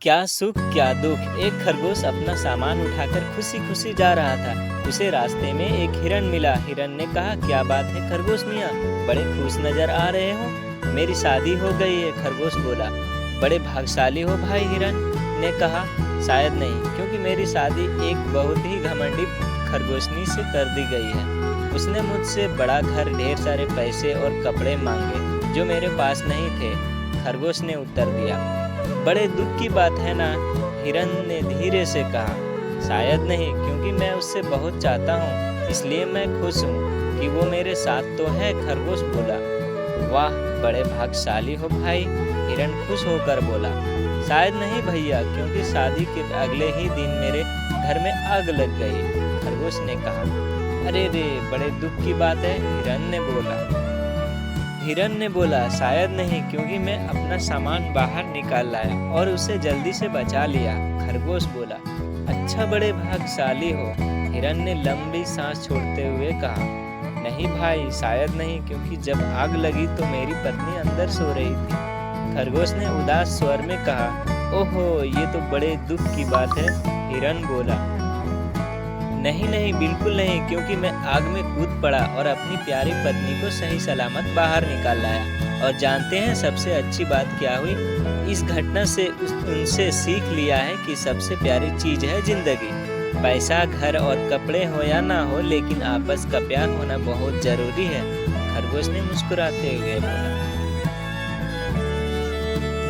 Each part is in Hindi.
क्या सुख क्या दुख। एक खरगोश अपना सामान उठाकर खुशी खुशी जा रहा था। उसे रास्ते में एक हिरण मिला। हिरण ने कहा, क्या बात है खरगोश मियाँ, बड़े खुश नजर आ रहे हो। मेरी शादी हो गई है, खरगोश बोला। बड़े भाग्यशाली हो भाई, हिरण ने कहा। शायद नहीं, क्योंकि मेरी शादी एक बहुत ही घमंडी खरगोशनी से कर दी गई है। उसने मुझसे बड़ा घर, ढेर सारे पैसे और कपड़े मांगे जो मेरे पास नहीं थे, खरगोश ने उत्तर दिया। बड़े दुख की बात है ना, हिरण ने धीरे से कहा। शायद नहीं, क्योंकि मैं उससे बहुत चाहता हूँ, इसलिए मैं खुश हूँ कि वो मेरे साथ तो है, खरगोश बोला। वाह, बड़े भाग्यशाली हो भाई, हिरण खुश होकर बोला। शायद नहीं भैया, क्योंकि शादी के अगले ही दिन मेरे घर में आग लग गई, खरगोश ने कहा। अरे रे, बड़े दुख की बात है, हिरण ने बोला। शायद नहीं, क्योंकि मैं अपना सामान बाहर निकाल लाया और उसे जल्दी से बचा लिया, खरगोश बोला। अच्छा, बड़े भाग्यशाली हो, हिरण ने लंबी सांस छोड़ते हुए कहा। नहीं भाई, शायद नहीं, क्योंकि जब आग लगी तो मेरी पत्नी अंदर सो रही थी, खरगोश ने उदास स्वर में कहा। ओहो, ये तो बड़े दुख की बात है, हिरण बोला। नहीं नहीं, बिल्कुल नहीं, क्योंकि मैं आग में कूद पड़ा और अपनी प्यारी पत्नी को सही सलामत बाहर निकाल लाया। और जानते हैं सबसे अच्छी बात क्या हुई? इस घटना से उनसे सीख लिया है कि सबसे प्यारी चीज है जिंदगी। पैसा, घर और कपड़े हो या ना हो, लेकिन आपस का प्यार होना बहुत जरूरी है, खरगोश ने मुस्कुराते हुए बोला।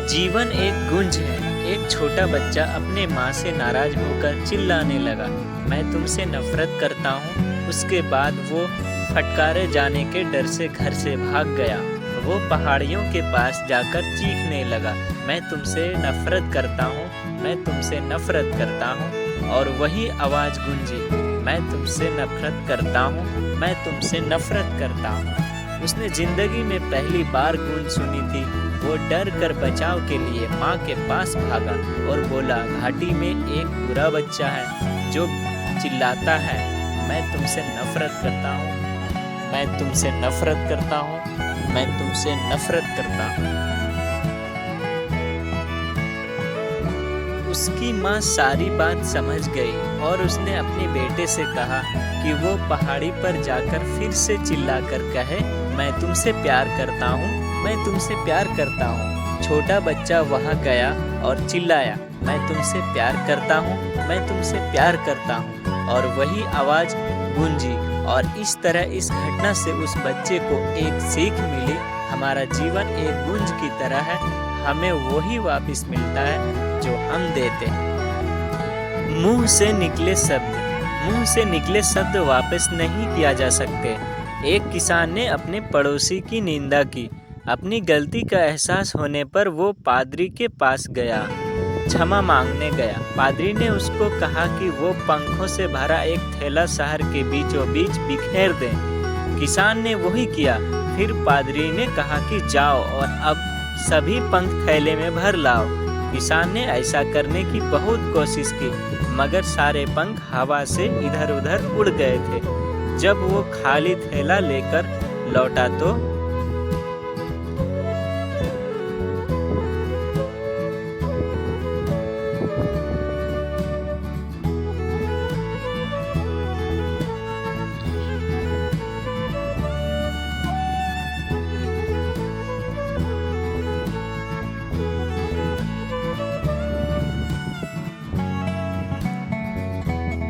जीवन एक गुंज है। एक छोटा बच्चा अपने माँ से नाराज होकर चिल्लाने लगा, मैं तुमसे नफरत करता हूँ। उसके बाद वो फटकारे जाने के डर से घर से भाग गया। वो पहाड़ियों के पास जाकर चीखने लगा, मैं तुमसे नफरत करता हूँ, मैं तुमसे नफरत करता हूँ। और वही आवाज़ गूंजी, मैं तुमसे नफरत करता हूँ, मैं तुमसे नफरत करता हूँ। उसने जिंदगी में पहली बार गूंज सुनी थी। वो डर कर बचाव के लिए माँ के पास भागा और बोला, घाटी में एक बुरा बच्चा है जो चिल्लाता है, मैं तुमसे नफरत करता हूँ, मैं तुमसे नफरत करता हूँ, मैं तुमसे नफरत करता हूँ। उसकी माँ सारी बात समझ गई और उसने अपने बेटे से कहा कि वो पहाड़ी पर जाकर फिर से चिल्लाकर कहे, मैं तुमसे प्यार करता हूँ, मैं तुमसे प्यार करता हूँ। छोटा बच्चा वहाँ गया और चिल्लाया, मैं तुमसे प्यार करता हूँ, मैं तुमसे प्यार करता हूँ। और वही आवाज़ गूंजी। और इस तरह इस घटना से उस बच्चे को एक सीख मिली, हमारा जीवन एक गूंज की तरह है, हमें वही वापस मिलता है जो हम देते हैं। मुंह से निकले शब्द वापस नहीं किया जा सकते। एक किसान ने अपने पड़ोसी की निंदा की। अपनी गलती का एहसास होने पर वो पादरी के पास गया, क्षमा मांगने गया। पादरी ने उसको कहा कि वो पंखों से भरा एक थैला शहर के बीचों बीच बिखेर दे। किसान ने वही किया। फिर पादरी ने कहा कि जाओ और अब सभी पंख थैले में भर लाओ। किसान ने ऐसा करने की बहुत कोशिश की, मगर सारे पंख हवा से इधर उधर उड़ गए थे। जब वो खाली थैला लेकर लौटा तो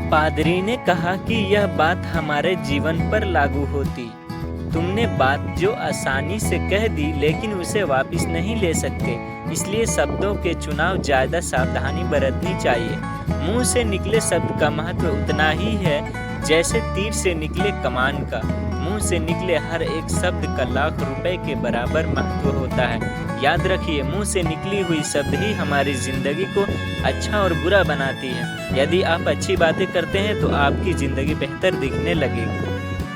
पादरी ने कहा कि यह बात हमारे जीवन पर लागू होती। तुमने बात जो आसानी से कह दी, लेकिन उसे वापस नहीं ले सकते, इसलिए शब्दों के चुनाव ज़्यादा सावधानी बरतनी चाहिए। मुंह से निकले शब्द का महत्व उतना ही है जैसे तीर से निकले कमान का। मुंह से निकले हर एक शब्द का लाख रुपए के बराबर महत्व होता है। याद रखिए, मुंह से निकली हुई शब्द ही हमारी जिंदगी को अच्छा और बुरा बनाती है। यदि आप अच्छी बातें करते हैं तो आपकी जिंदगी बेहतर दिखने लगेगी।